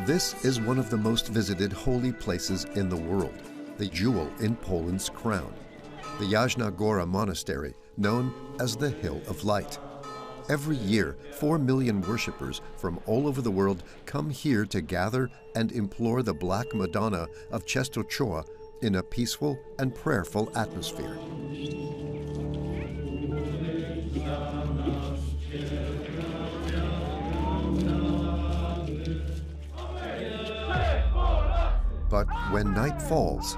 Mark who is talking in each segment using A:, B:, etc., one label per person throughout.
A: This is one of the most visited holy places in the world, the jewel in Poland's crown, the Jasna Góra Monastery, known as the Hill of Light. Every year, 4 million worshippers from all over the world come here to gather and implore the Black Madonna of Częstochowa in a peaceful and prayerful atmosphere. But when night falls,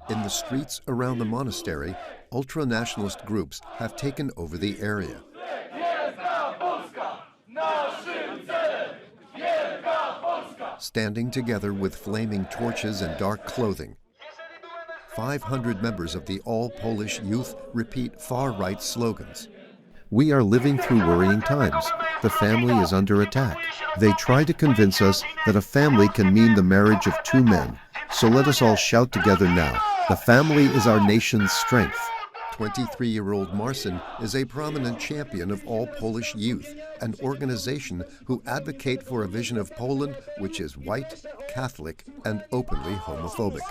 A: in the streets around the monastery, ultra-nationalist groups have taken over the area. Standing together with flaming torches and dark clothing, 500 members of the all-Polish youth repeat far-right slogans. We are living through worrying times. The family is under attack. They try to convince us that a family can mean the marriage of 2 men. So let us all shout together now. The family is our nation's strength. 23-year-old Marcin is a prominent champion of all Polish youth, an organization who advocate for a vision of Poland which is white, Catholic, and openly homophobic.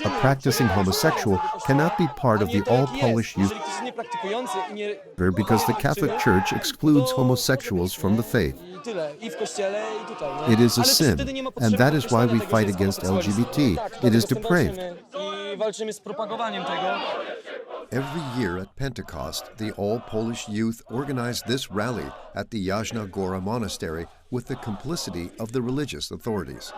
A: A practicing homosexual cannot be part of the all-Polish youth because the Catholic Church excludes homosexuals from the faith. It is a sin, and that is why we fight against LGBT. It is depraved. Every year at Pentecost, the all-Polish youth organize this rally at the Jasna Góra Monastery with the complicity of the religious authorities.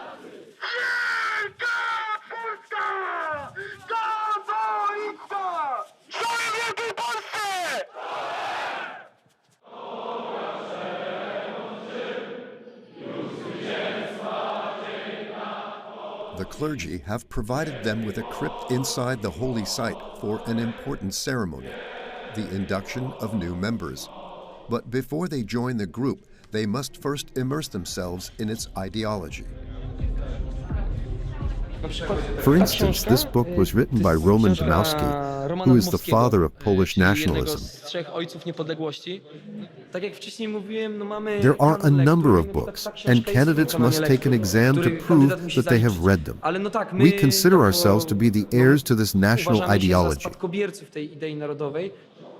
A: The clergy have provided them with a crypt inside the holy site for an important ceremony, the induction of new members. But before they join the group, they must first immerse themselves in its ideology. For instance, this book was written by Roman Dmowski, who is the father of Polish nationalism. There are a number of books, and candidates must take an exam to prove that they have read them. We consider ourselves to be the heirs to this national ideology.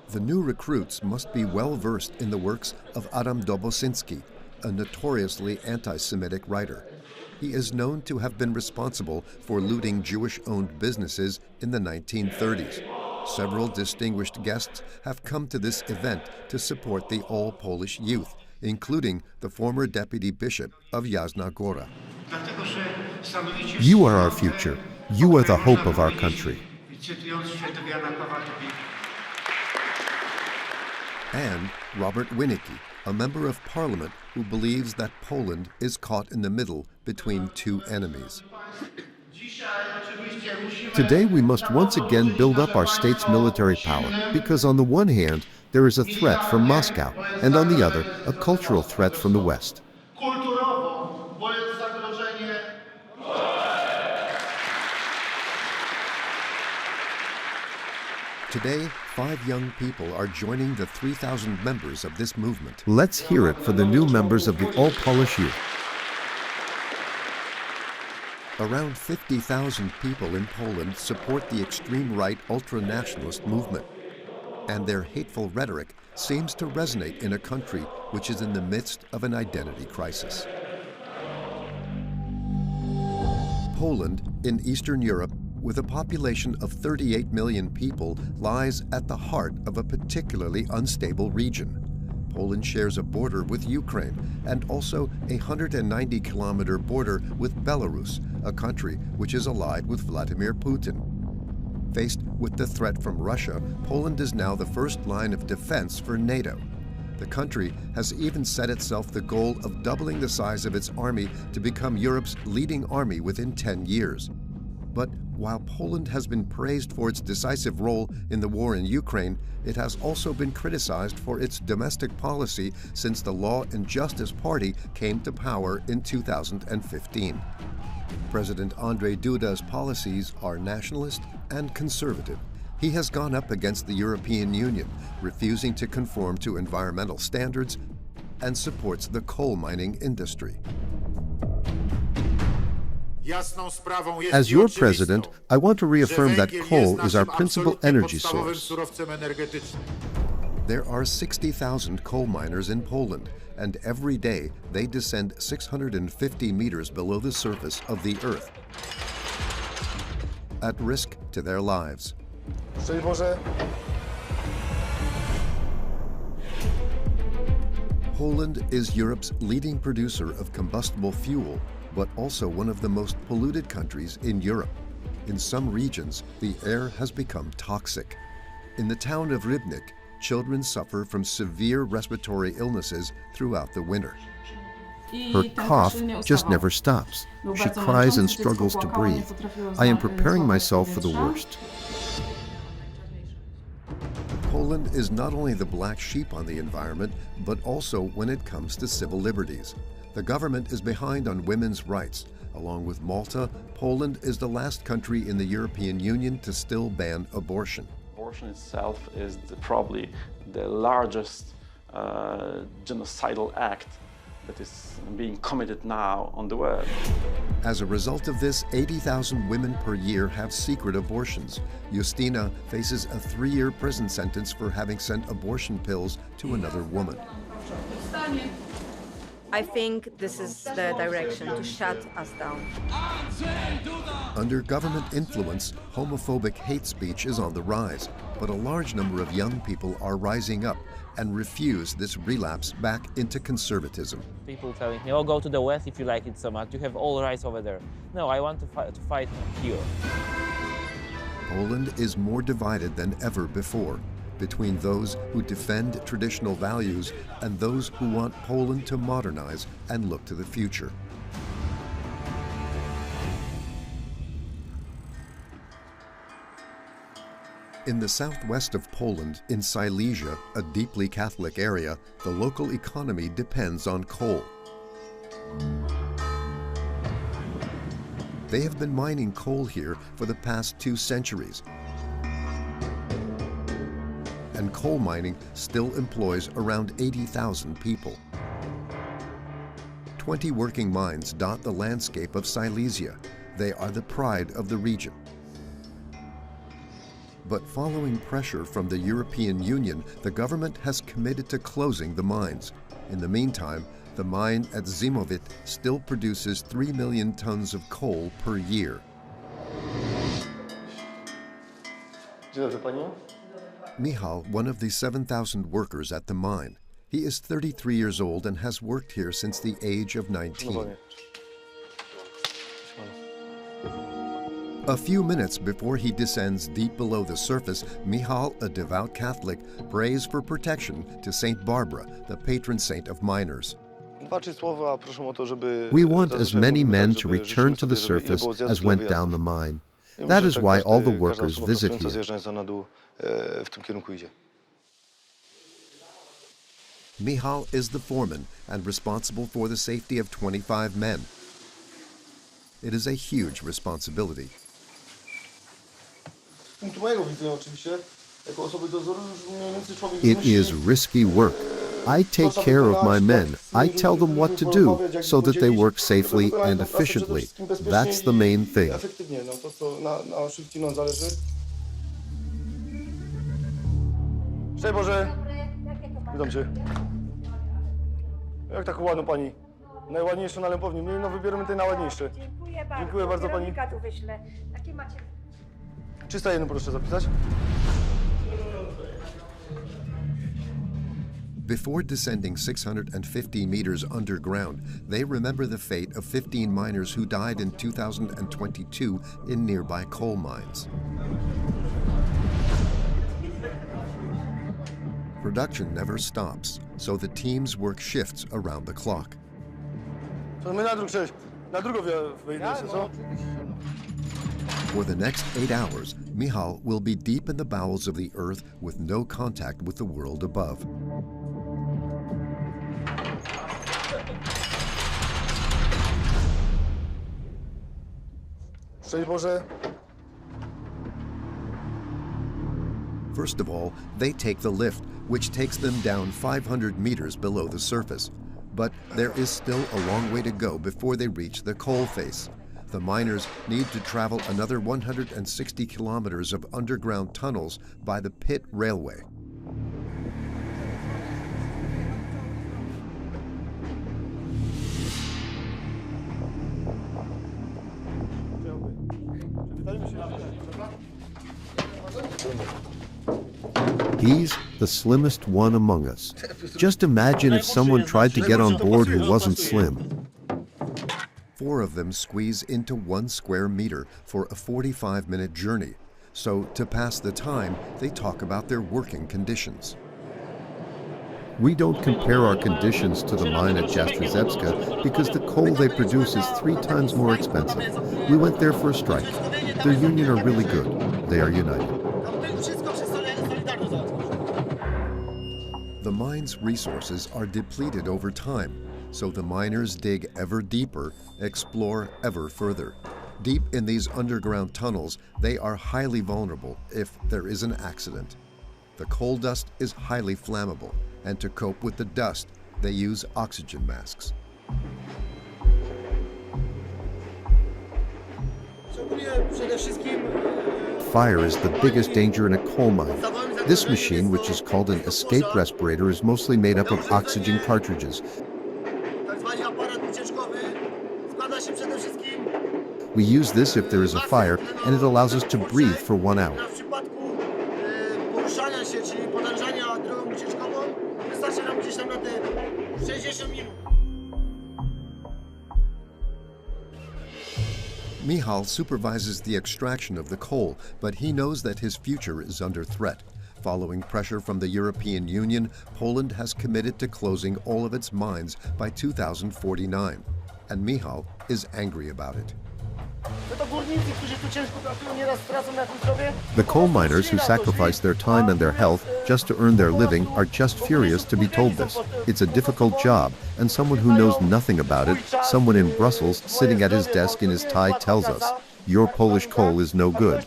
A: The new recruits must be well versed in the works of Adam Dobosynski, a notoriously anti-Semitic writer. He is known to have been responsible for looting Jewish-owned businesses in the 1930s. Several distinguished guests have come to this event to support the all-Polish youth, including the former deputy bishop of Jasna Góra. You are our future. You are the hope of our country. And Robert Winnicki, a member of parliament who believes that Poland is caught in the middle between 2 enemies. Today we must once again build up our state's military power because on the one hand there is a threat from Moscow and on the other a cultural threat from the West. Today, 5 young people are joining the 3,000 members of this movement. Let's hear it for the new members of the All-Polish Youth. Around 50,000 people in Poland support the extreme right ultra-nationalist movement, and their hateful rhetoric seems to resonate in a country which is in the midst of an identity crisis. Poland, in Eastern Europe, with a population of 38 million people, lies at the heart of a particularly unstable region. Poland shares a border with Ukraine and also a 190-kilometer border with Belarus, a country which is allied with Vladimir Putin. Faced with the threat from Russia, Poland is now the first line of defense for NATO. The country has even set itself the goal of doubling the size of its army to become Europe's leading army within 10 years. But while Poland has been praised for its decisive role in the war in Ukraine, it has also been criticized for its domestic policy since the Law and Justice Party came to power in 2015. President Andrzej Duda's policies are nationalist and conservative. He has gone up against the European Union, refusing to conform to environmental standards, and supports the coal mining industry. As your president, I want to reaffirm that coal is our principal energy source. There are 60,000 coal miners in Poland, and every day they descend 650 meters below the surface of the earth, at risk to their lives. Poland is Europe's leading producer of combustible fuel, but also one of the most polluted countries in Europe. In some regions, the air has become toxic. In the town of Rybnik, children suffer from severe respiratory illnesses throughout the winter. Her cough just never stops. She cries and struggles to breathe. I am preparing myself for the worst. Poland is not only the black sheep on the environment, but also when it comes to civil liberties. The government is behind on women's rights. Along with Malta, Poland is the last country in the European Union to still ban abortion.
B: Abortion itself is probably the largest genocidal act that is being committed now on the world.
A: As a result of this, 80,000 women per year have secret abortions. Justina faces a 3-year prison sentence for having sent abortion pills to another woman.
C: I think this is the direction to shut us down.
A: Under government influence, homophobic hate speech is on the rise, but a large number of young people are rising up and refuse this relapse back into conservatism.
D: People telling me, oh, go to the West if you like it so much, you have all rights over there. No, I want to fight here.
A: Poland is more divided than ever before, between those who defend traditional values and those who want Poland to modernize and look to the future. In the southwest of Poland, in Silesia, a deeply Catholic area, the local economy depends on coal. They have been mining coal here for the past 2 centuries. And coal mining still employs around 80,000 people. 20 working mines dot the landscape of Silesia. They are the pride of the region. But following pressure from the European Union, the government has committed to closing the mines. In the meantime, the mine at Zimovit still produces 3 million tons of coal per year. Michal, one of the 7,000 workers at the mine. He is 33 years old and has worked here since the age of 19. A few minutes before he descends deep below the surface, Michal, a devout Catholic, prays for protection to Saint Barbara, the patron saint of miners.
E: We want as many men to return to the surface as went down the mine. That is why all the workers visit here.
A: Michal is the foreman and responsible for the safety of 25 men. It is a huge responsibility. It is risky work. I take care of my men. I tell them what to do so that they work safely and efficiently. That's the main thing.
E: Szczęść Boże! Witam Cię. Jak taką ładną pani? Najładniejszą na Lępowni. No wybieramy te najładniejsze. Dziękuję bardzo pani.
C: Tu wyślę. Jakie macie?
E: 301 proszę zapisać.
A: Before descending 650 meters underground, they remember the fate of 15 miners who died in 2022 in nearby coal mines. Production never stops, so the teams work shifts around the clock. For the next 8 hours, Michal will be deep in the bowels of the earth with no contact with the world above. First of all, they take the lift, which takes them down 500 meters below the surface. But there is still a long way to go before they reach the coal face. The miners need to travel another 160 kilometers of underground tunnels by the pit railway.
E: He's the slimmest one among us. Just imagine if someone tried to get on board who wasn't slim.
A: 4 of them squeeze into 1 square meter for a 45-minute journey. So to pass the time, they talk about their working conditions.
E: We don't compare our conditions to the mine at Jastrzębska because the coal they produce is 3 times more expensive. We went there for a strike. Their union are really good. They are united.
A: The mine's resources are depleted over time, so the miners dig ever deeper, explore ever further. Deep in these underground tunnels, they are highly vulnerable if there is an accident. The coal dust is highly flammable, and to cope with the dust, they use oxygen masks.
E: Fire is the biggest danger in a coal mine. This machine, which is called an escape respirator, is mostly made up of oxygen cartridges. We use this if there is a fire, and it allows us to breathe for 1 hour.
A: Michal supervises the extraction of the coal, but he knows that his future is under threat. Following pressure from the European Union, Poland has committed to closing all of its mines by 2049, and Michal is angry about it.
E: The coal miners who sacrifice their time and their health just to earn their living are just furious to be told this. It's a difficult job, and someone who knows nothing about it, someone in Brussels sitting at his desk in his tie, tells us, "Your Polish coal is no good."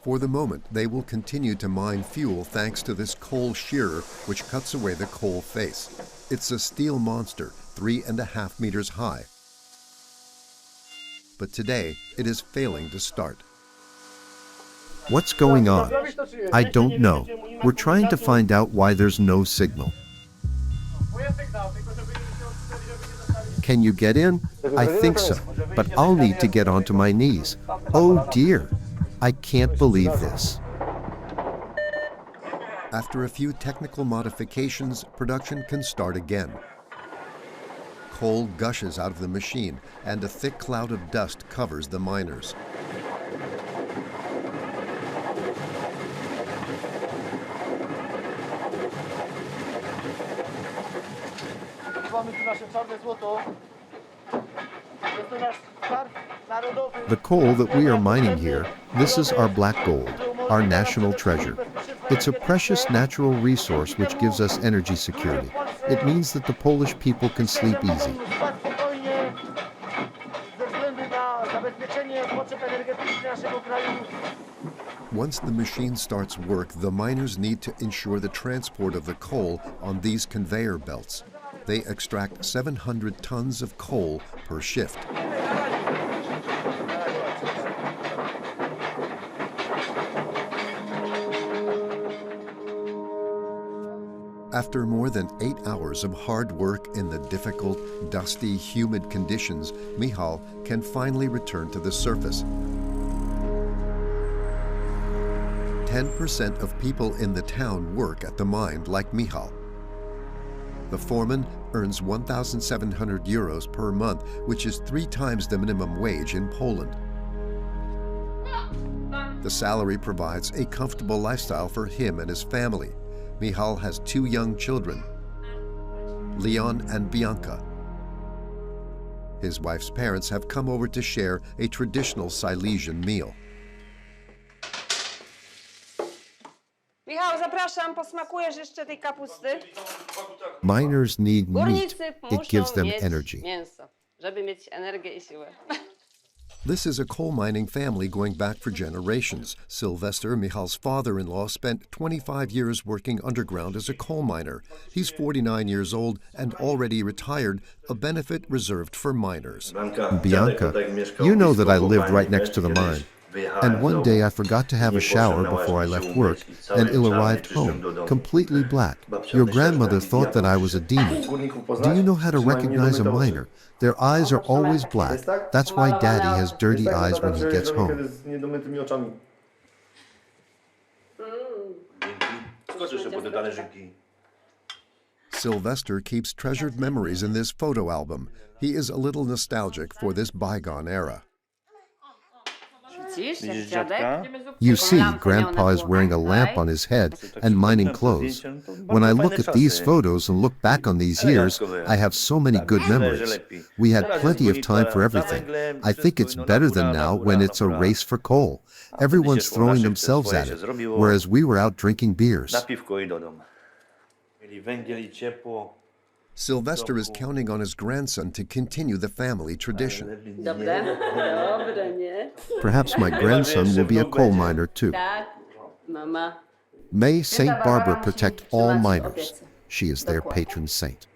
A: For the moment, they will continue to mine fuel thanks to this coal shearer, which cuts away the coal face. It's a steel monster, 3.5 meters high. But today, it is failing to start.
E: What's going on? I don't know. We're trying to find out why there's no signal. Can you get in? I think so, but I'll need to get onto my knees. Oh dear, I can't believe this.
A: After a few technical modifications, production can start again. Coal gushes out of the machine, and a thick cloud of dust covers the miners.
E: The coal that we are mining here, this is our black gold, our national treasure. It's a precious natural resource which gives us energy security. It means that the Polish people can sleep easy.
A: Once the machine starts work, the miners need to ensure the transport of the coal on these conveyor belts. They extract 700 tons of coal per shift. After more than 8 hours of hard work in the difficult, dusty, humid conditions, Michal can finally return to the surface. 10% of people in the town work at the mine like Michal. The foreman earns 1,700 euros per month, which is 3 times the minimum wage in Poland. The salary provides a comfortable lifestyle for him and his family. Michal has 2 young children, Leon and Bianca. His wife's parents have come over to share a traditional Silesian meal.
C: Michał, zapraszam, posmakujesz jeszcze tej kapusty?
E: Miners need meat.
C: Górnicy
E: It gives
C: muszą
E: them
C: mieć
E: energy.
C: mięso, żeby mieć energię i siłę.
A: This is a coal mining family going back for generations. Sylvester, Michal's father-in-law, spent 25 years working underground as a coal miner. He's 49 years old and already retired, a benefit reserved for miners.
E: Bianca, you know that I lived right next to the mine. And one day I forgot to have a shower before I left work, and ill arrived home, completely black. Your grandmother thought that I was a demon. Do you know how to recognize a miner? Their eyes are always black. That's why Daddy has dirty eyes when he gets home.
A: Sylvester keeps treasured memories in this photo album. He is a little nostalgic for this bygone era.
E: You see, Grandpa is wearing a lamp on his head and mining clothes. When I look at these photos and look back on these years, I have so many good memories. We had plenty of time for everything. I think it's better than now when it's a race for coal. Everyone's throwing themselves at it, whereas we were out drinking beers.
A: Sylvester is counting on his grandson to continue the family tradition.
E: Perhaps my grandson will be a coal miner too. May St. Barbara protect all miners. She is their patron saint.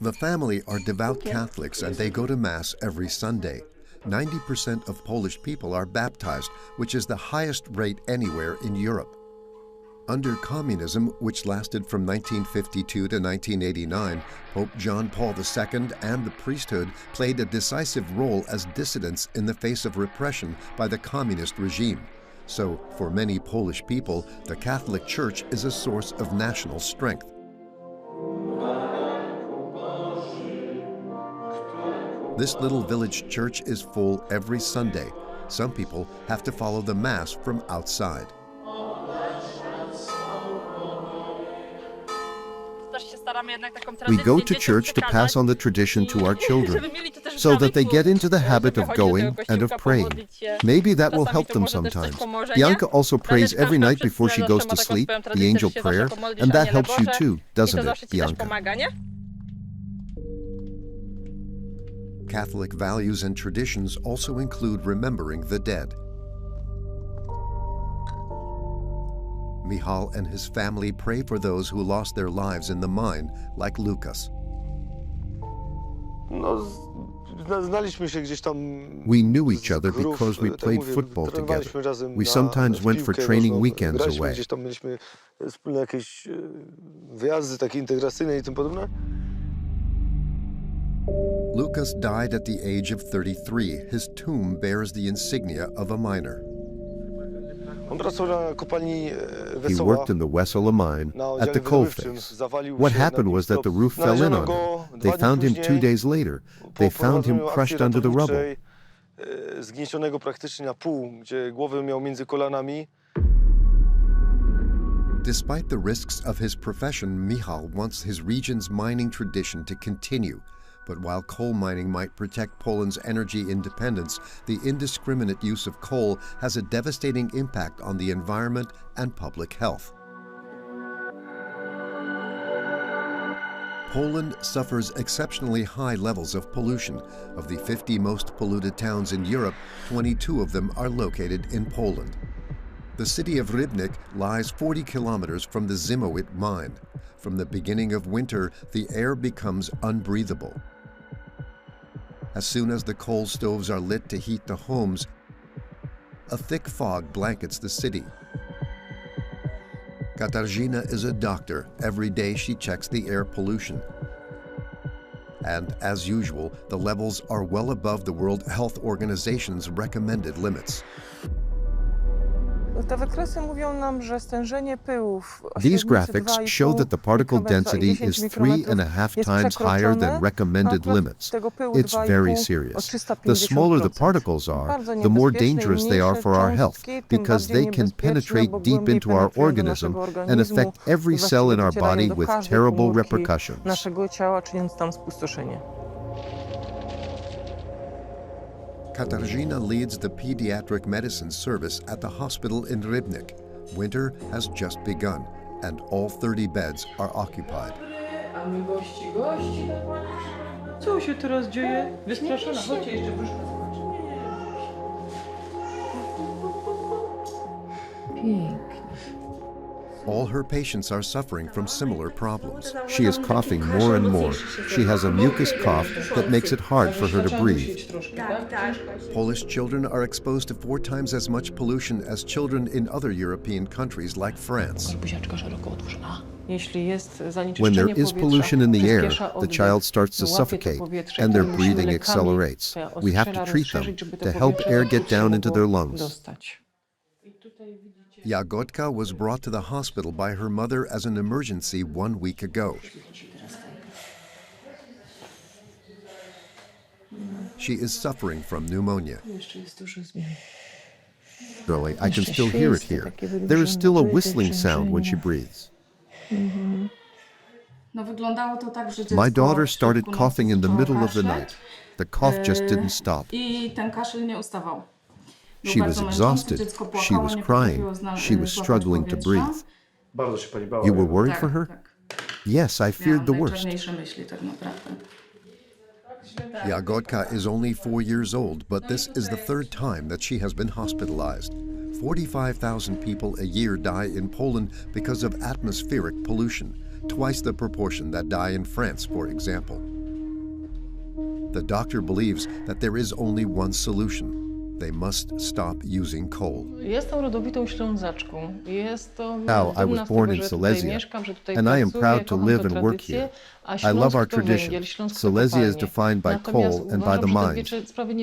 A: The family are devout Catholics and they go to Mass every Sunday. 90% of Polish people are baptized, which is the highest rate anywhere in Europe. Under communism, which lasted from 1952 to 1989, Pope John Paul II and the priesthood played a decisive role as dissidents in the face of repression by the communist regime. So, for many Polish people, the Catholic Church is a source of national strength. This little village church is full every Sunday. Some people have to follow the Mass from outside.
E: We go to church to pass on the tradition to our children, so that they get into the habit of going and of praying. Maybe that will help them sometimes. Bianca also prays every night before she goes to sleep, the angel prayer, and that helps you too, doesn't it, Bianca?
A: Catholic values and traditions also include remembering the dead. Michal and his family pray for those who lost their lives in the mine, like Lucas.
E: We knew each other because we played football together. We sometimes went for training weekends away.
A: Lucas died at the age of 33. His tomb bears the insignia of a miner.
E: He worked in the Wesela mine at the coalface. What happened was that the roof fell in on him. They found him 2 days later. They found him crushed under the rubble.
A: Despite the risks of his profession, Michal wants his region's mining tradition to continue. But while coal mining might protect Poland's energy independence, the indiscriminate use of coal has a devastating impact on the environment and public health. Poland suffers exceptionally high levels of pollution. Of the 50 most polluted towns in Europe, 22 of them are located in Poland. The city of Rybnik lies 40 kilometers from the Zimowit mine. From the beginning of winter, the air becomes unbreathable. As soon as the coal stoves are lit to heat the homes, a thick fog blankets the city. Katarzyna is a doctor. Every day she checks the air pollution. And as usual, the levels are well above the World Health Organization's recommended limits.
E: These graphics show that the particle density is 3.5 times higher than recommended limits. It's very serious. The smaller the particles are, the more dangerous they are for our health, because they can penetrate deep into our organism and affect every cell in our body with terrible repercussions.
A: Katarzyna leads the pediatric medicine service at the hospital in Rybnik. Winter has just begun, and all 30 beds are occupied.
F: Co się teraz dzieje? Wystraszona, chodźcie jeszcze
A: All her patients are suffering from similar problems.
E: She is coughing more and more. She has a mucus cough that makes it hard for her to breathe.
A: Polish children are exposed to 4 times as much pollution as children in other European countries like France.
E: When there is pollution in the air, the child starts to suffocate and their breathing accelerates. We have to treat them to help air get down into their lungs.
A: Jagodka was brought to the hospital by her mother as an emergency 1 week ago. She is suffering from pneumonia.
E: Really, I can still hear it here. There is still a whistling sound when she breathes. My daughter started coughing in the middle of the night. The cough just didn't stop. She was exhausted. She was crying. She was struggling to breathe. You were worried for her? Yes, I feared the worst.
A: Jagodka is only 4 years old, but this is the 3rd time that she has been hospitalized. 45,000 people a year die in Poland because of atmospheric pollution, twice the proportion that die in France, for example. The doctor believes that there is only one solution. They must stop using coal.
E: Now, I was born in Silesia, and I am proud to live and work here. I love our traditions. Silesia is defined by coal and by the mines.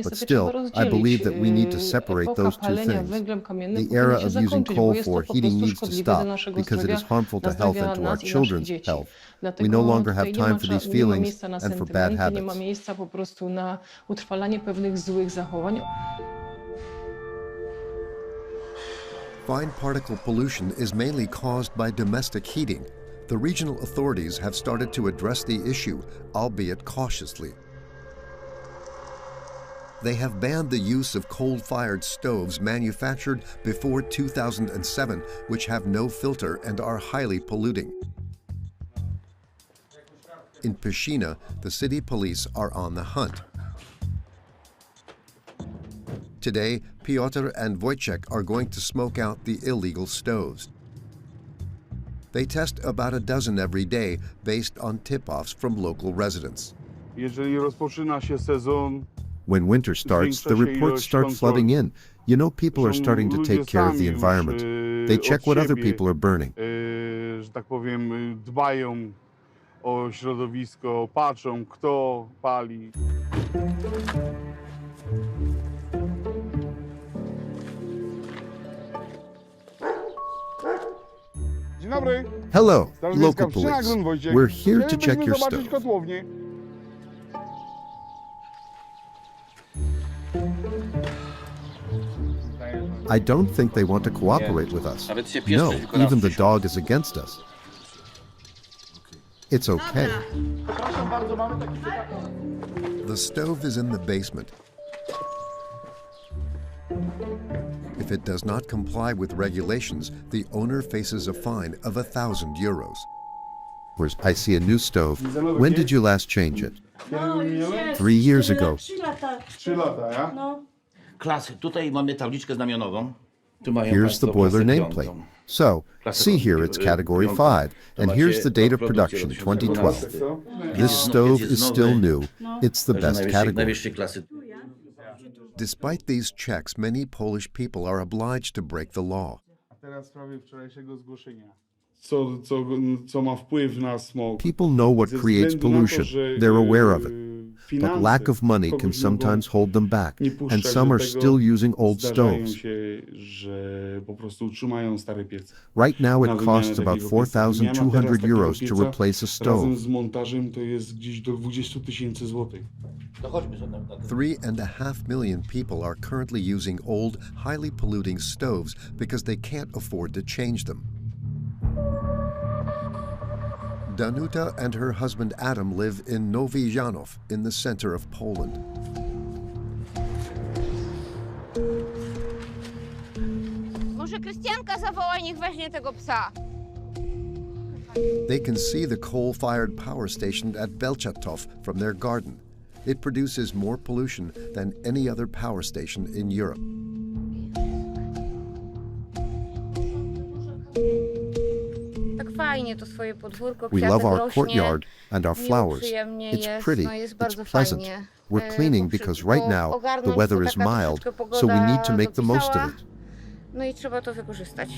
E: But still, I believe that we need to separate those two things. The era of using coal for heating needs to stop because it is harmful to health and to our children's health. We no longer have time for these feelings and for bad habits.
A: Fine particle pollution is mainly caused by domestic heating. The regional authorities have started to address the issue, albeit cautiously. They have banned the use of coal-fired stoves manufactured before 2007, which have no filter and are highly polluting. In Pszczyna, the city police are on the hunt. Today, Piotr and Wojciech are going to smoke out the illegal stoves. They test about a dozen every day based on tip-offs from local residents.
E: When winter starts, the reports start flooding in. You know, people are starting to take care of the environment. They check what other people are burning.
F: O środowisko, patrzą, kto pali. Dzień dobry.
E: Hello, local police. We're here to check your stove. I don't think they want to cooperate with us. No, even the dog is against us. It's okay.
A: The stove is in the basement. If it does not comply with regulations, the owner faces a fine of €1,000.
E: I see a new stove. When did you last change it? 3 years ago.
F: 3 lata, ja?
G: Klasy. Tutaj mamy tabliczkę znamionową.
E: Here's the boiler nameplate. So, see here it's category 5, and here's the date of production, 2012. This stove is still new. It's the best category.
A: Despite these checks, many Polish people are obliged to break the law.
E: People know what creates pollution. They're aware of it. But lack of money can sometimes hold them back, and some are still using old stoves. Right now it costs about €4,200 to replace a stove.
A: 3.5 million people are currently using old, highly polluting stoves because they can't afford to change them. Danuta and her husband Adam live in Nowy Janów in the center of Poland.
H: Może Krystianka zawoła, niech weźmie tego psa.
A: They can see the coal-fired power station at Belchatów from their garden. It produces more pollution than any other power station in Europe.
C: fajnie to swoje podwórko,
E: We love
C: kwiatek
E: our
C: rośnie,
E: courtyard and our
C: miło,
E: flowers.
C: przyjemnie
E: It's
C: jest,
E: pretty,
C: no jest
E: it's
C: bardzo
E: pleasant.
C: fajnie.
E: We're cleaning because right now the
C: Ogarnąć
E: weather
C: to
E: is
C: taka
E: mild,
C: troszeczkę
E: so we need to
C: pogoda
E: make the most of
C: dopisała,
E: it.
C: no i trzeba to wykorzystać.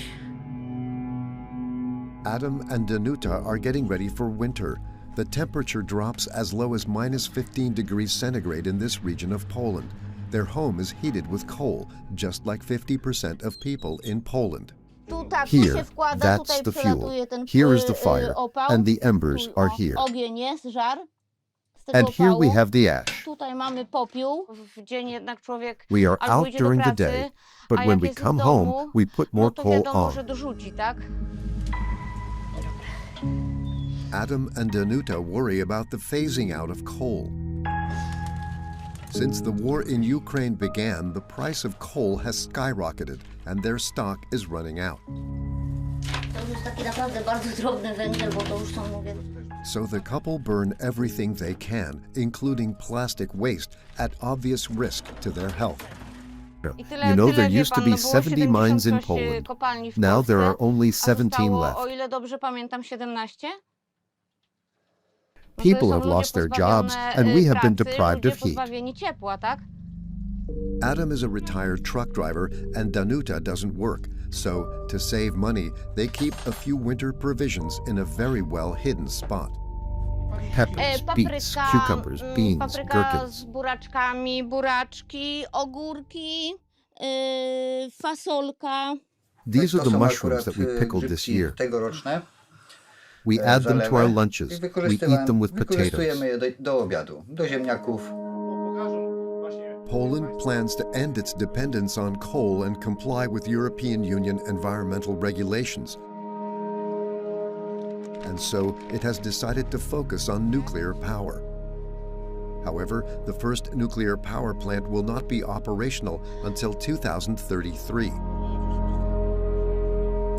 A: Adam and Danuta are getting ready for winter. The temperature drops as low as -15 degrees centigrade in this region of Poland. Their home is heated with coal, just like 50% of people in Poland.
H: Tu tak, tu
E: Here,
H: się wkłada,
E: that's
H: tutaj
E: the fuel.
H: przelatuje ten
E: Here is the fire,
H: opał.
E: and the embers
H: Tu,
E: are
H: o,
E: here.
H: ogień jest, żar z tego
E: And here we
H: opału.
E: have the ash.
H: Tutaj mamy popiół.
C: W dzień jednak człowiek
E: We are
C: albo
E: out
C: idzie do
E: during the
C: pracy,
E: day, but
C: a
E: when
C: jak
E: we
C: jest
E: come
C: w
E: home,
C: domu,
E: we put more
C: no to
E: coal
C: wiadomo, że
E: on.
C: dorzuci, tak?
A: Adam and Danuta worry about the phasing out of coal. Since the war in Ukraine began, the price of coal has skyrocketed and their stock is running out.
H: To już taki naprawdę bardzo drobny węgiel, bo to już są, mówię,
A: So the couple burn everything they can, including plastic waste, at obvious risk to their health.
C: I tyle,
E: You know,
C: tyle,
E: there
C: wie
E: used to
C: pan,
E: be
C: no było
E: 70 mines in
C: 70 coś,
E: Poland.
C: kopalni w
E: Now there
C: Polsce,
E: are only
C: a
E: 17
C: zostało,
E: left.
C: o ile dobrze pamiętam, 17? No to
E: People
C: są
E: have
C: ludzie
E: lost their
C: pozbawione,
E: jobs, and we have been
C: pracy,
E: deprived
C: ludzie
E: of heat.
C: pozbawieni ciepła, tak?
A: Adam is a retired truck driver and Danuta doesn't work. So, to save money, they keep a few winter provisions in a very well hidden spot.
E: Peppers, beets, cucumbers, beans,
H: papryka
E: gherkins.
H: z buraczkami, buraczki, ogórki, fasolka.
E: These are the mushrooms that we pickled this year.
I: Tegoroczne.
E: We add them to our lunches.
I: I
E: We eat them with potatoes.
I: wykorzystujemy je do obiadu, do ziemniaków.
A: Poland plans to end its dependence on coal and comply with European Union environmental regulations. And so it has decided to focus on nuclear power. However, the first nuclear power plant will not be operational until 2033.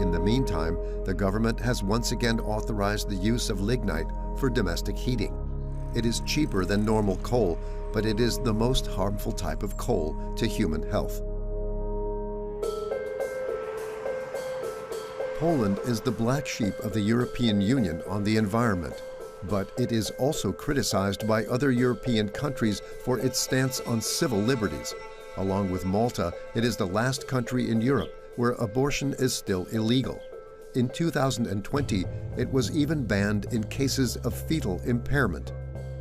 A: In the meantime, the government has once again authorized the use of lignite for domestic heating. It is cheaper than normal coal, but it is the most harmful type of coal to human health. Poland is the black sheep of the European Union on the environment, but it is also criticized by other European countries for its stance on civil liberties. Along with Malta, it is the last country in Europe where abortion is still illegal. In 2020, it was even banned in cases of fetal impairment.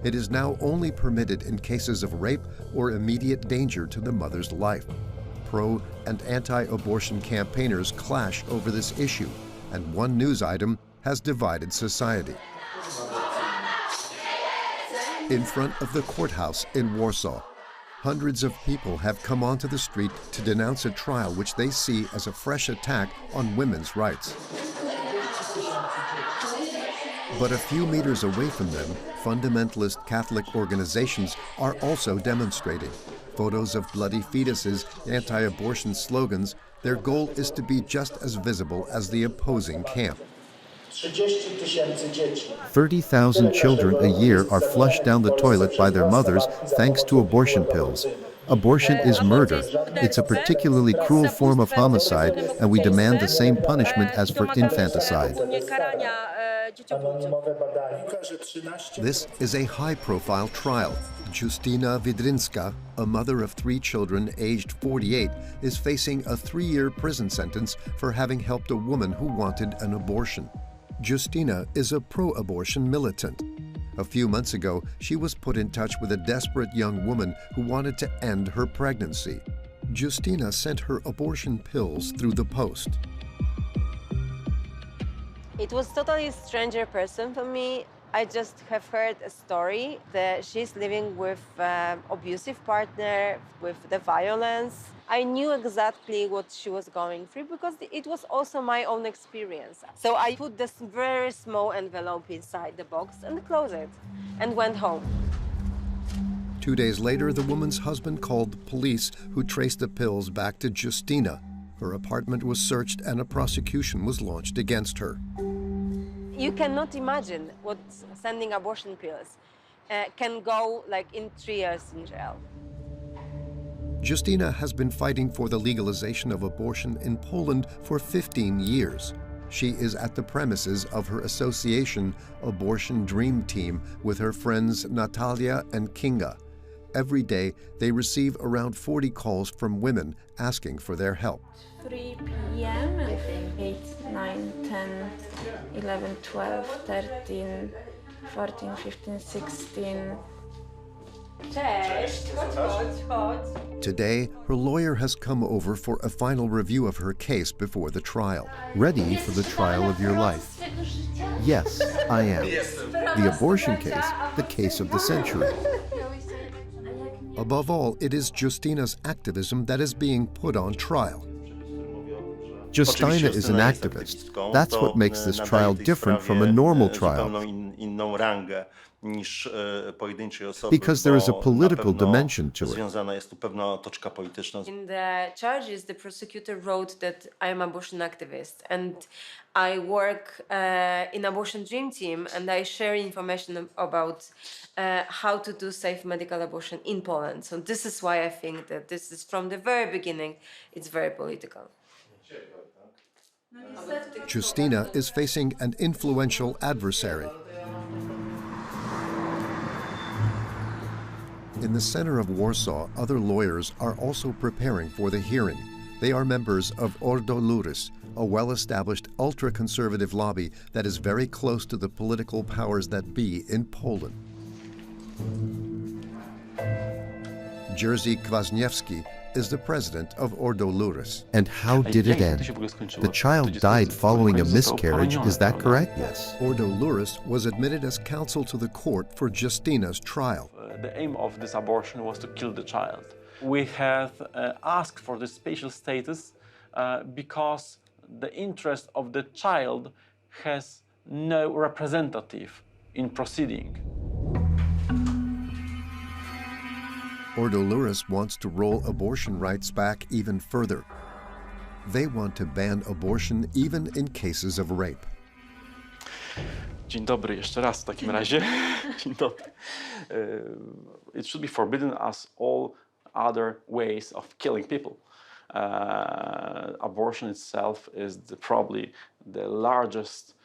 A: It is now only permitted in cases of rape or immediate danger to the mother's life. Pro- and anti-abortion campaigners clash over this issue, and one news item has divided society. In front of the courthouse in Warsaw, hundreds of people have come onto the street to denounce a trial which they see as a fresh attack on women's rights. But a few meters away from them, fundamentalist Catholic organizations are also demonstrating. Photos of bloody fetuses, anti-abortion slogans, their goal is to be just as visible as the opposing camp.
E: 30,000 children a year are flushed down the toilet by their mothers thanks to abortion pills. Abortion is murder. It's a particularly cruel form of homicide, and we demand the same punishment as for infanticide.
A: This is a high-profile trial. Justina Widrinska, a mother of 3 children aged 48, is facing a 3-year prison sentence for having helped a woman who wanted an abortion. Justina is a pro-abortion militant. A few months ago, she was put in touch with a desperate young woman who wanted to end her pregnancy. Justina sent her abortion pills through the post.
J: It was totally stranger person for me. I just have heard a story that she's living with abusive partner, with the violence. I knew exactly what she was going through because it was also my own experience. So I put this very small envelope inside the box and closed it and went home.
A: 2 days later, the woman's husband called the police, who traced the pills back to Justina. Her apartment was searched and a prosecution was launched against her.
J: You cannot imagine what sending abortion pills can go like in 3 years in jail.
A: Justina has been fighting for the legalization of abortion in Poland for 15 years. She is at the premises of her association Abortion Dream Team with her friends Natalia and Kinga. Every day, they receive around 40 calls from women asking for their help.
K: 3 p.m. I think 8, 9, 10, 11, 12, 13, 14, 15, 16.
J: Cześć, chodź.
A: Today, her lawyer has come over for a final review of her case before the trial.
E: Ready for the trial of your life? Yes, I am. The abortion case, the case of the century.
A: Above all, it is Justina's activism that is being put on trial.
E: Justina is an activist. That's what makes this trial different from a normal trial. Because there is a political dimension to it.
J: In the charges, the prosecutor wrote that I am an abortion activist and I work in Abortion Dream Team and I share information about how to do safe medical abortion in Poland. So this is why I think that this is from the very beginning, it's very political.
A: Justina is facing an influential adversary. In the center of Warsaw, other lawyers are also preparing for the hearing. They are members of Ordo Juris, a well-established ultra-conservative lobby that is very close to the political powers that be in Poland. Jerzy Kwasniewski is the president of Ordo Juris.
E: And how did it end? The child died following a miscarriage, is that correct?
A: Yes. Ordo Juris was admitted as counsel to the court for Justina's trial.
B: The aim of this abortion was to kill the child. We have asked for this special status because the interest of the child has no representative in proceeding.
A: Ordo Juris wants to roll abortion rights back even further. They want to ban abortion even in cases of rape.
B: Dzień dobry jeszcze raz w takim razie. Dzień dobry. It should be forbidden as all other ways of killing people. Abortion itself is probably the largest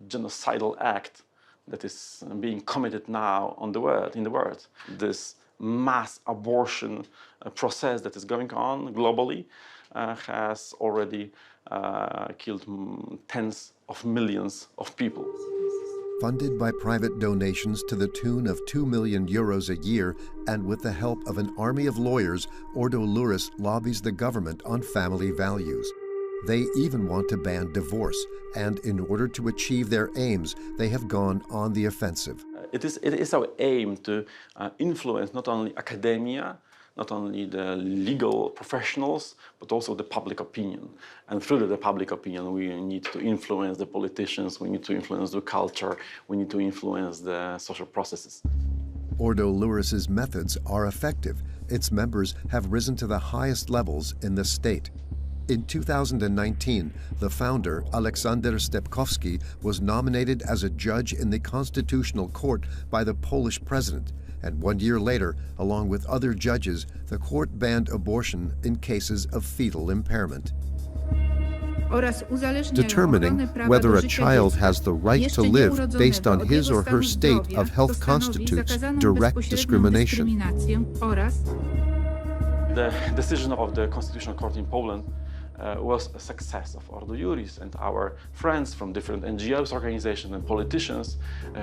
B: genocidal act that is being committed now in the world. This mass abortion process that is going on globally has already killed tens of millions of people.
A: Funded by private donations to the tune of 2 million euros a year and with the help of an army of lawyers, Ordo Juris lobbies the government on family values. They even want to ban divorce, and in order to achieve their aims, they have gone on the offensive.
B: It is our aim to influence not only academia, not only the legal professionals, but also the public opinion. And through the public opinion, we need to influence the politicians, we need to influence the culture, we need to influence the social processes.
A: Ordo Juris's methods are effective. Its members have risen to the highest levels in the state. In 2019, the founder, Aleksander Stepkowski, was nominated as a judge in the Constitutional Court by the Polish president, and 1 year later, along with other judges, the court banned abortion in cases of fetal impairment.
E: Determining whether a child has the right to live based on his or her state of health constitutes direct discrimination.
B: The decision of the Constitutional Court in Poland was a success of Ordo Juris and our friends from different NGOs, organizations and politicians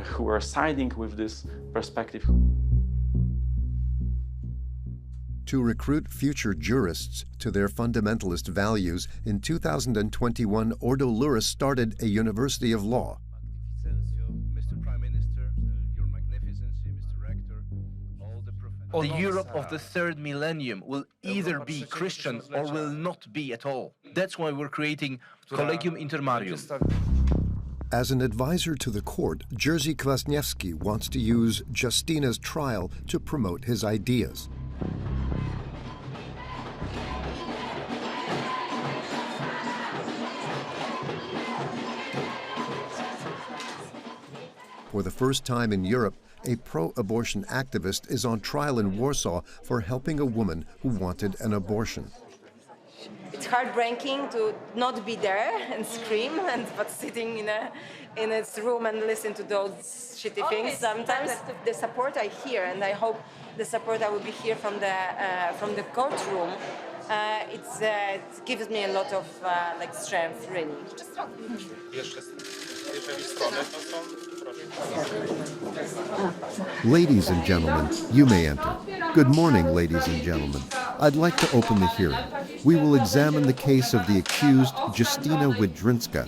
B: who are siding with this perspective.
A: To recruit future jurists to their fundamentalist values, in 2021, Ordo Juris started a university of law.
L: The Europe of the third millennium will either be Christian or will not be at all. That's why we're creating Collegium Intermarium.
A: As an advisor to the court, Jerzy Kwasniewski wants to use Justina's trial to promote his ideas. For the first time in Europe, a pro-abortion activist is on trial in Warsaw for helping a woman who wanted an abortion.
J: It's
C: heartbreaking to not be there and scream, but sitting in its room and listen to those shitty things sometimes. The support I hear, and I hope the support I will be here from the courtroom, it gives me a lot of strength, really.
E: Ladies and gentlemen, you may enter. Good morning, ladies and gentlemen. I'd like to open the hearing. We will examine the case of the accused Justina Wydrinska.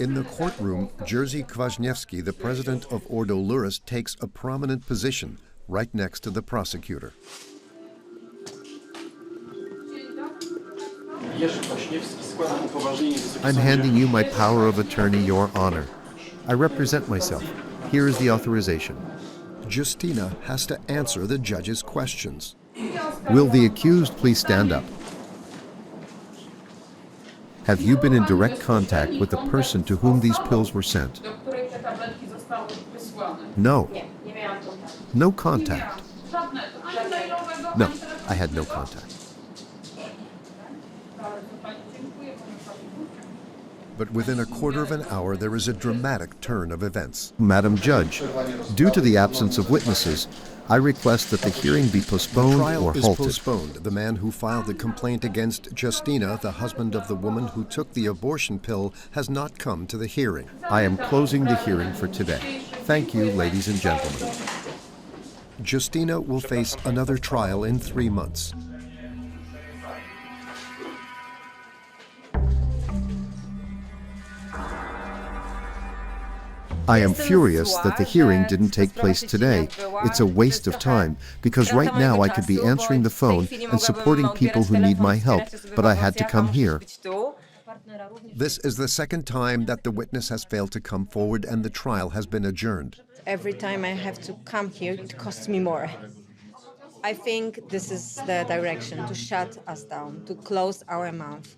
A: In the courtroom, Jerzy Kwaśniewski, the president of Ordo Luris, takes a prominent position right next to the prosecutor.
E: I'm handing you my power of attorney, Your Honor. I represent myself. Here is the authorization.
A: Justina has to answer the judge's questions.
E: Will the accused please stand up? Have you been in direct contact with the person to whom these pills were sent? No. No contact. No, I had no contact.
A: But within a quarter of an hour, there is a dramatic turn of events.
E: Madam Judge, due to the absence of witnesses, I request that the hearing be postponed
A: or halted. The trial is postponed. The man who filed the complaint against Justina, the husband of the woman who took the abortion pill, has not come to the hearing.
E: I am closing the hearing for today. Thank you, ladies and gentlemen.
A: Justina will face another trial in 3 months.
E: I am furious that the hearing didn't take place today. It's a waste of time, because right now I could be answering the phone and supporting people who need my help, but I had to come here.
A: This is the second time that the witness has failed to come forward and the trial has been adjourned.
C: Every time I have to come here, it costs me more. I think this is the direction, to shut us down, to close our mouth.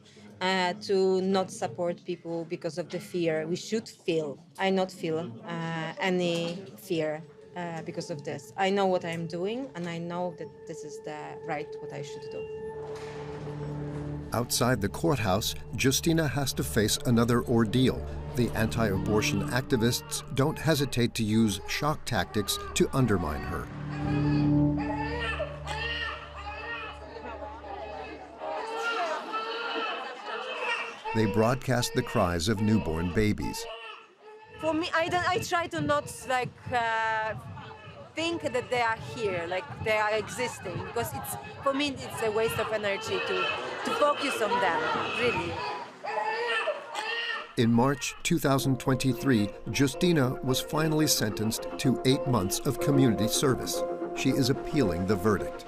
C: To not support people because of the fear we should feel. I not feel any fear because of this. I know what I'm doing, and I know that this is the right what I should do.
A: Outside the courthouse, Justina has to face another ordeal. The anti-abortion activists don't hesitate to use shock tactics to undermine her. They broadcast the cries of newborn babies.
C: For me, I try to not think that they are here, like they are existing, because for me it's a waste of energy to focus on them, really.
A: In March 2023, Justina was finally sentenced to 8 months of community service. She is appealing the verdict.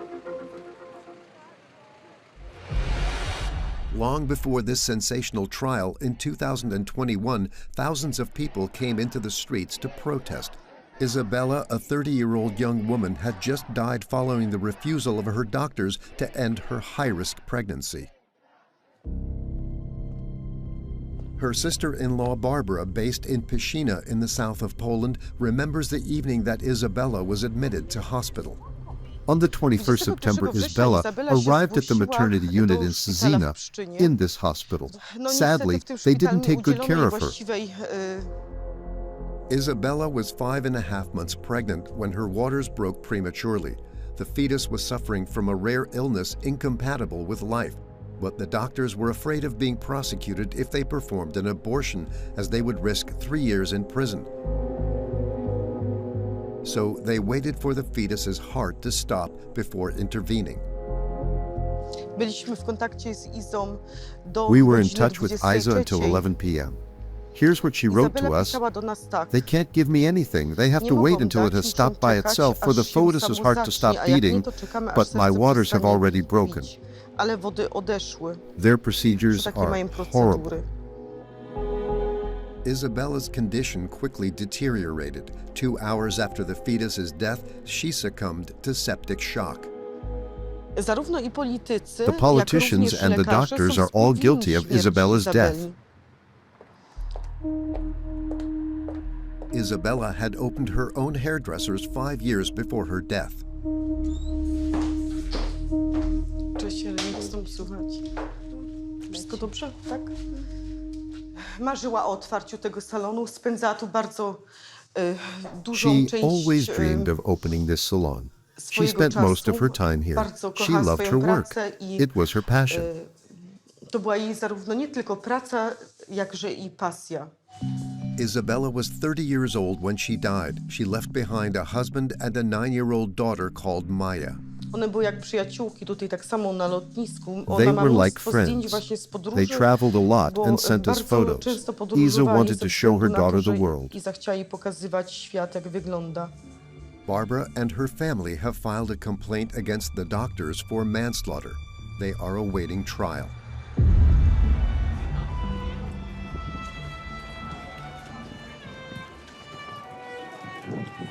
A: Long before this sensational trial, in 2021, thousands of people came into the streets to protest. Isabella, a 30-year-old young woman, had just died following the refusal of her doctors to end her high-risk pregnancy. Her sister-in-law Barbara, based in Pyszina in the south of Poland, remembers the evening that Isabella was admitted to hospital.
E: On the 21st September, Isabella arrived at the maternity unit in Szczecina in this hospital. Sadly, they didn't take good care of her.
A: Isabella was 5.5 months pregnant when her waters broke prematurely. The fetus was suffering from a rare illness incompatible with life, but the doctors were afraid of being prosecuted if they performed an abortion, as they would risk 3 years in prison. So they waited for the fetus's heart to stop before intervening.
E: We were in touch with Isa until 11 p.m. Here's what she wrote to us. They can't give me anything. They have to wait until it has stopped by itself for the fetus's heart to stop beating, but my waters have already broken. Their procedures are horrible.
A: Isabella's condition quickly deteriorated. 2 hours after the fetus's death, she succumbed to septic shock.
E: The politicians and the doctors are all guilty of Isabella's death.
A: Isabella had opened her own hairdressers 5 years before her death.
M: słychać? Wszystko dobrze, tak? Marzyła o otwarciu tego salonu, spędzała tu bardzo dużą
E: She
M: część
E: always dreamed of opening this salon. She spent most of her time here.
M: Bardzo
E: She
M: kochała
E: loved
M: swoją
E: her work.
M: pracę i
E: It was her passion.
M: to była jej zarówno nie tylko praca, jakże i pasja.
A: Isabella was 30 years old when she died. She left behind a husband and a 9-year-old daughter called Maya.
M: One były jak przyjaciółki tutaj tak samo na lotnisku. Ona
E: They
M: ma
E: were like
M: mnóstwo zdjęć
E: friends.
M: właśnie z podróży,
E: They traveled a lot
M: bo
E: and sent us
M: bardzo
E: photos.
M: często
E: Isa
M: podróżowali
E: wanted
M: ze
E: to show her
M: względu na to,
E: daughter
M: że
E: the world.
M: Iza chciała jej pokazywać świat, jak wygląda.
A: Barbara and her family have filed a complaint against the doctors for manslaughter. They are awaiting trial.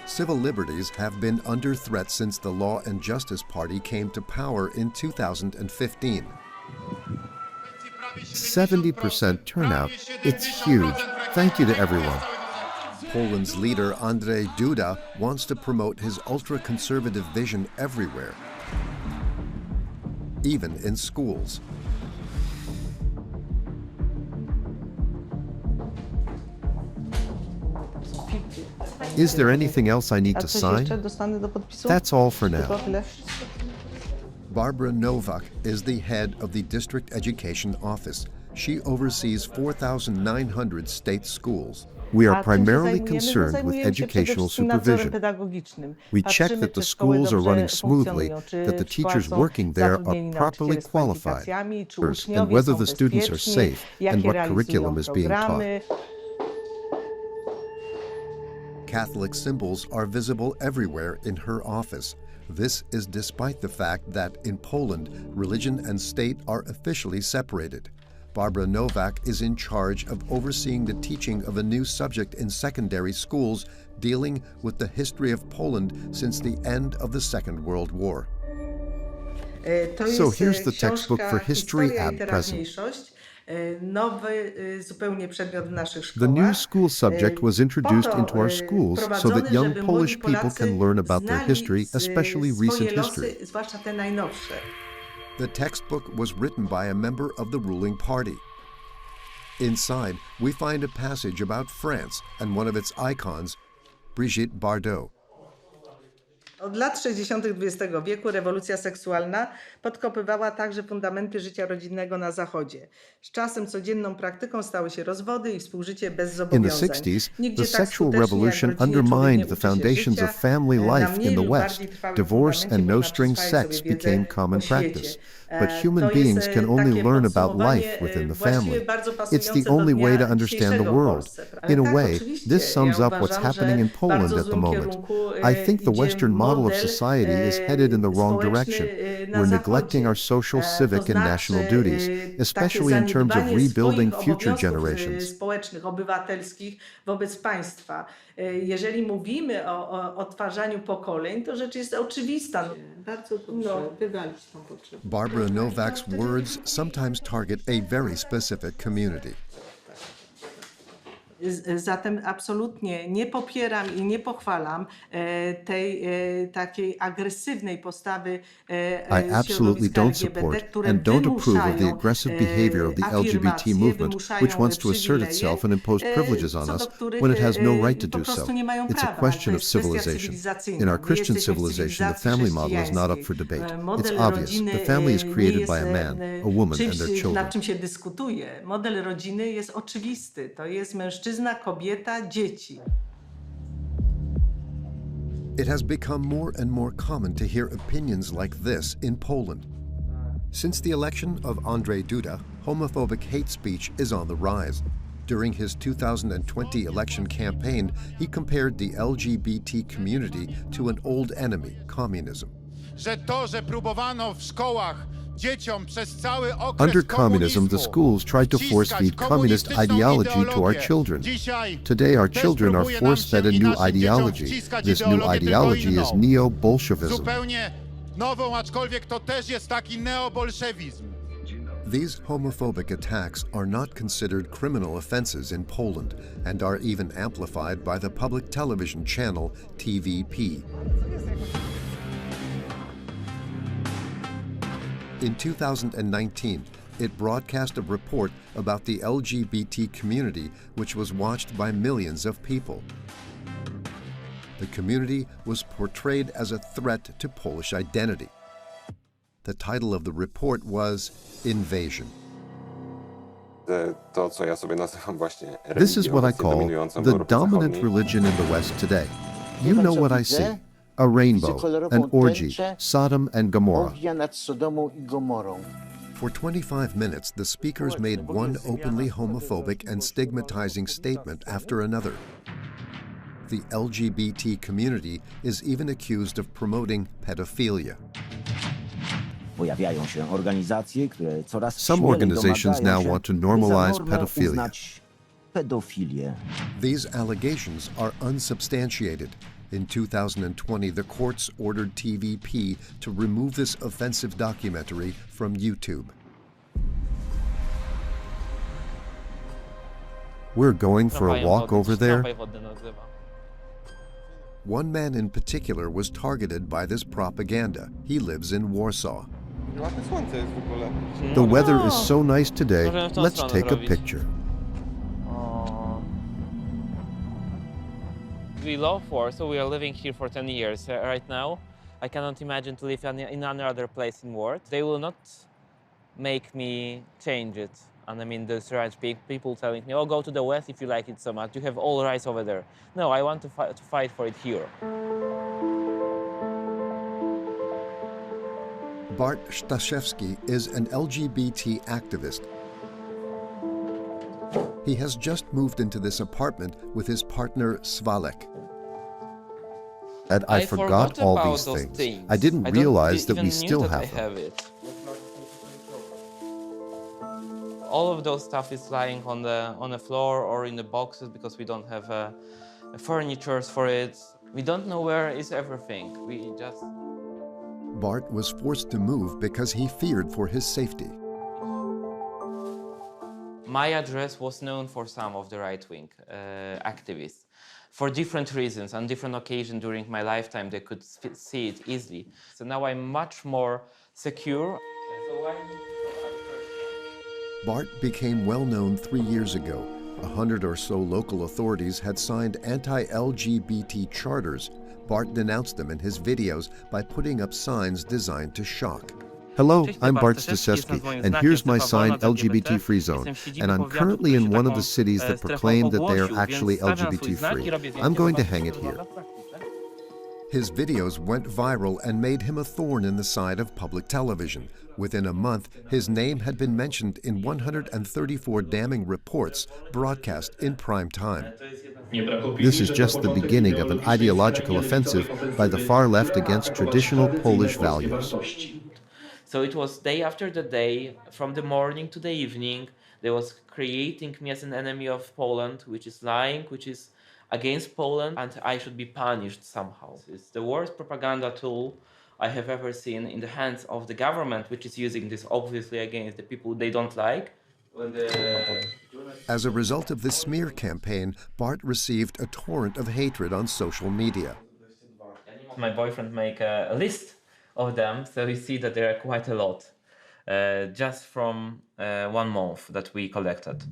A: Civil liberties have been under threat since the Law and Justice Party came to power in 2015.
E: 70% turnout. It's huge. Thank you to everyone.
A: Poland's leader Andrzej Duda wants to promote his ultra-conservative vision everywhere, even in schools.
E: Is there anything else I need to sign? That's all for now.
A: Barbara Nowak is the head of the District Education Office. She oversees 4,900 state schools.
E: We are primarily concerned with educational supervision. We check that the schools are running smoothly, that the teachers working there are properly qualified, and whether the students are safe and what curriculum is being taught.
A: Catholic symbols are visible everywhere in her office. This is despite the fact that in Poland, religion and state are officially separated. Barbara Nowak is in charge of overseeing the teaching of a new subject in secondary schools dealing with the history of Poland since the end of the Second World War.
E: So here's the textbook for history at present. The new school subject was introduced into our schools so that young Polish people can learn about their history, especially recent history.
A: The textbook was written by a member of the ruling party. Inside, we find a passage about France and one of its icons, Brigitte Bardot.
N: Od lat 60. XX wieku rewolucja seksualna podkopywała także fundamenty życia rodzinnego na Zachodzie. Z czasem codzienną praktyką stały się rozwody i współżycie bez
E: In
N: zobowiązań.
E: the 60s, the sexual revolution undermined the foundations of family life in the West. Divorce and no-strings sex became common practice. But human beings can only learn about life within the family. It's the only way to understand the world. In a way, this sums up what's happening in Poland at the moment. I think the Western model of society is headed in the wrong direction. We're neglecting our social, civic, and national duties, especially in terms of rebuilding future generations.
N: Społecznych, obywatelskich wobec państwa. Jeżeli mówimy o odtwarzaniu pokoleń, to rzecz jest oczywista. Bardzo dobrze, wywalić tą potrzebę.
A: Barbara Nowak's words sometimes target a very specific community.
N: Zatem absolutnie nie popieram i nie pochwalam tej takiej agresywnej postawy
E: I absolutely don't support and don't approve of the aggressive behavior of the LGBT movement, which wants to assert itself and impose privileges on us when it has no right to do so. It's a question of civilization. In our Christian civilization, the family model is not up for debate. It's obvious. The family is created by a man, a woman, and their children.
N: Nad czym się dyskutuje. Model rodziny jest oczywisty. To jest mężczyzna, kobieta, dzieci.
A: It has become more and more common to hear opinions like this in Poland. Since the election of Andrzej Duda, homophobic hate speech is on the rise. During his 2020 election campaign, he compared the LGBT community to an old enemy, communism.
E: Under communism, the schools tried to force-feed communist ideology to our children. Today, our children are force-fed a new ideology. This new ideology is neo-Bolshevism.
A: These homophobic attacks are not considered criminal offenses in Poland and are even amplified by the public television channel TVP. In 2019, it broadcast a report about the LGBT community, which was watched by millions of people. The community was portrayed as a threat to Polish identity. The title of the report was Invasion.
E: This is what I call the dominant religion in the West today. You know what I see. A rainbow, an orgy, Sodom and Gomorrah.
A: For 25 minutes, the speakers made one openly homophobic and stigmatizing statement after another. The LGBT community is even accused of promoting pedophilia.
E: Some organizations now want to normalize pedophilia.
A: These allegations are unsubstantiated. In 2020, the courts ordered TVP to remove this offensive documentary from YouTube.
E: We're going for a walk over there.
A: One man in particular was targeted by this propaganda. He lives in Warsaw.
E: The weather is so nice today, let's take a picture.
D: We love Warsaw, we are living here for 10 years right now. I cannot imagine to live in any other place in the world. They will not make me change it. And I mean, there's right people telling me, oh, go to the West if you like it so much. You have all rights over there. No, I want to fight for it here.
A: Bart Staszewski is an LGBT activist. He has just moved into this apartment with his partner Svalek.
E: And I forgot all these things. I didn't realize that we still have them.
D: All of those stuff is lying on the floor or in the boxes because we don't have furniture for it. We don't know where is everything. We just...
A: Bart was forced to move because he feared for his safety.
D: My address was known for some of the right-wing activists. For different reasons, on different occasions during my lifetime, they could see it easily. So now I'm much more secure.
A: Bart became well known 3 years ago. 100 or so local authorities had signed anti-LGBT charters. Bart denounced them in his videos by putting up signs designed to shock.
E: Hello, I'm Bart Staszewski, and here's my sign LGBT Free Zone, and I'm currently in one of the cities that proclaim that they are actually LGBT free. I'm going to hang it here.
A: His videos went viral and made him a thorn in the side of public television. Within a month, his name had been mentioned in 134 damning reports broadcast in prime time.
E: This is just the beginning of an ideological offensive by the far left against traditional Polish values.
D: So it was day after the day, from the morning to the evening, they was creating me as an enemy of Poland, which is lying, which is against Poland, and I should be punished somehow. It's the worst propaganda tool I have ever seen in the hands of the government, which is using this obviously against the people they don't like.
A: As a result of this smear campaign, Bart received a torrent of hatred on social media.
D: My boyfriend made a list of them, so you see that there are quite a lot, just from 1 month that we collected.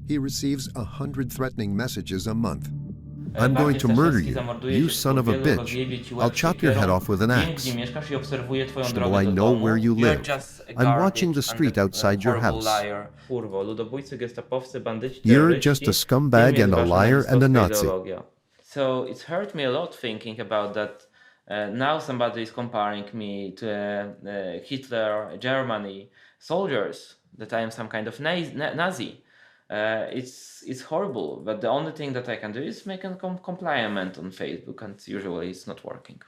A: He receives 100 threatening messages a month.
E: I'm going to murder you, you son of a bitch. I'll chop your head off with an axe. So I know where you live. I'm watching the street outside your house. You're just a scumbag and a liar and a Nazi.
D: So it hurt me a lot thinking about that. Now somebody is comparing me to Hitler, Germany, soldiers, that I am some kind of Nazi. It's horrible, but the only thing that I can do is make a compliment on Facebook, and usually it's not working.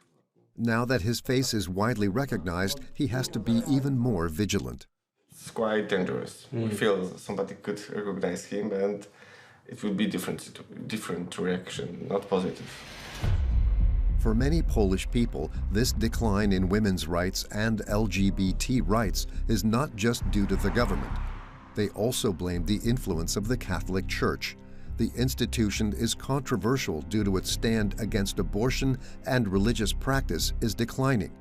A: Now that his face is widely recognized, he has to be even more vigilant.
O: It's quite dangerous. We feel somebody could recognize him and it would be different reaction, not positive.
A: For many Polish people, this decline in women's rights and LGBT rights is not just due to the government. They also blame the influence of the Catholic Church. The institution is controversial due to its stand against abortion, and religious practice is declining.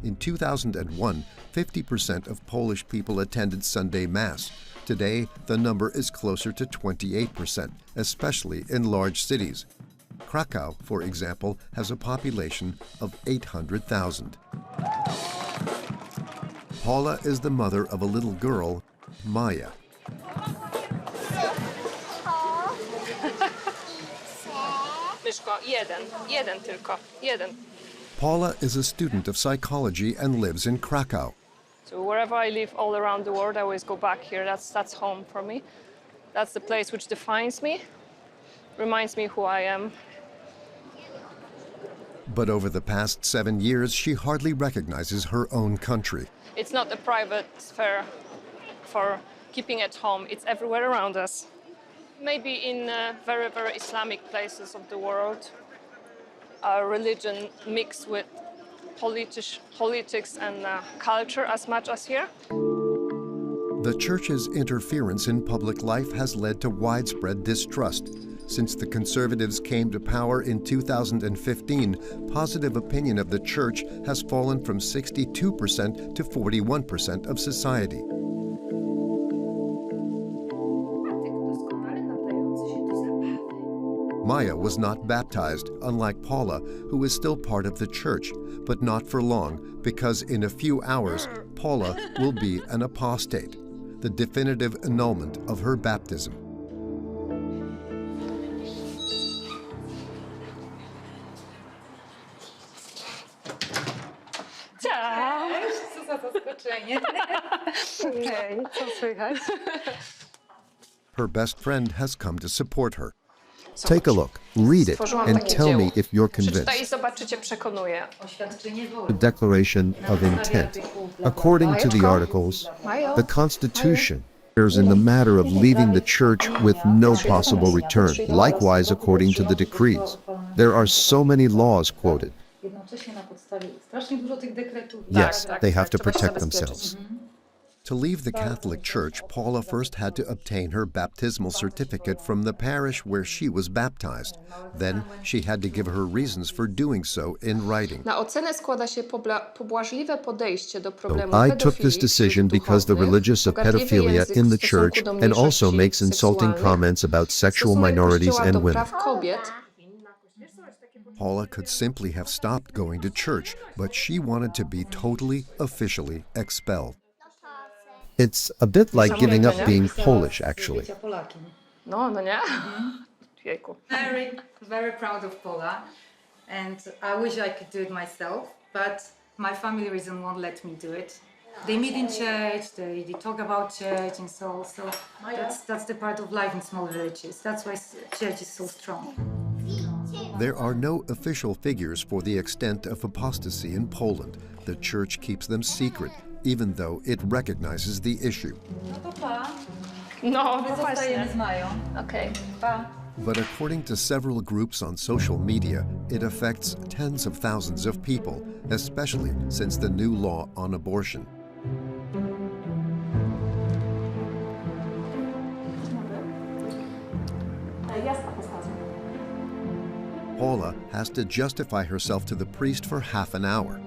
A: In 2001, 50% of Polish people attended Sunday Mass. Today, the number is closer to 28%, especially in large cities. Krakow, for example, has a population of 800,000. Paula is the mother of a little girl, Maya. Paula is a student of psychology and lives in Krakow.
P: So wherever I live all around the world, I always go back here. That's home for me. That's the place which defines me, reminds me who I am.
A: But over the past 7 years, she hardly recognizes her own country.
P: It's not a private sphere for keeping at home. It's everywhere around us. Maybe in very, very Islamic places of the world, religion mixed with politics and culture as much as here.
A: The church's interference in public life has led to widespread distrust. Since the conservatives came to power in 2015, positive opinion of the church has fallen from 62% to 41% of society. Maya was not baptized, unlike Paula, who is still part of the church, but not for long, because in a few hours, Paula will be an apostate, the definitive annulment of her baptism. Her best friend has come to support her.
E: Take a look, read it, and tell me if you're convinced. The Declaration of Intent. According to the articles, the Constitution is in the matter of leaving the church with no possible return. Likewise, according to the decrees. There are so many laws quoted. Yes, they have to protect themselves.
A: To leave the Catholic Church, Paula first had to obtain her baptismal certificate from the parish where she was baptized. Then she had to give her reasons for doing so in writing.
P: So
E: I took this decision because the religious of pedophilia in the church and also makes insulting comments about sexual minorities and women.
A: Paula could simply have stopped going to church, but she wanted to be totally, officially expelled.
E: It's a bit like giving up being Polish, actually.
Q: Very, very proud of Paula, and I wish I could do it myself, but my family reason won't let me do it. They meet in church, they talk about church and so that's the part of life in small villages. That's why church is so strong.
A: There are no official figures for the extent of apostasy in Poland. The church keeps them secret, even though it recognizes the issue.
P: Okay.
A: But according to several groups on social media, it affects tens of thousands of people, especially since the new law on abortion. Paula has to justify herself to the priest for half an hour.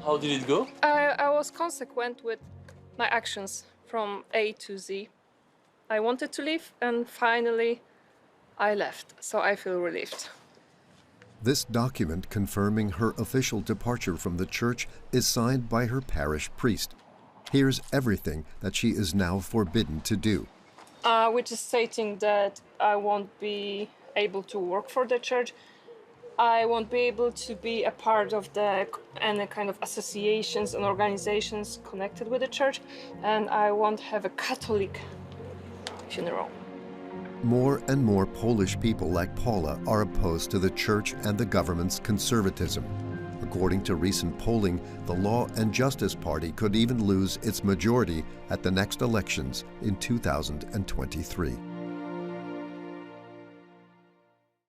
D: How did it go?
P: I was consequent with my actions from A to Z. I wanted to leave, and finally I left, so I feel relieved.
A: This document confirming her official departure from the church is signed by her parish priest. Here's everything that she is now forbidden to do.
P: Which is stating that I won't be able to work for the church. I won't be able to be a part of any kind of associations and organizations connected with the church, and I won't have a Catholic funeral.
A: More and more Polish people like Paula are opposed to the church and the government's conservatism. According to recent polling, the Law and Justice Party could even lose its majority at the next elections in 2023.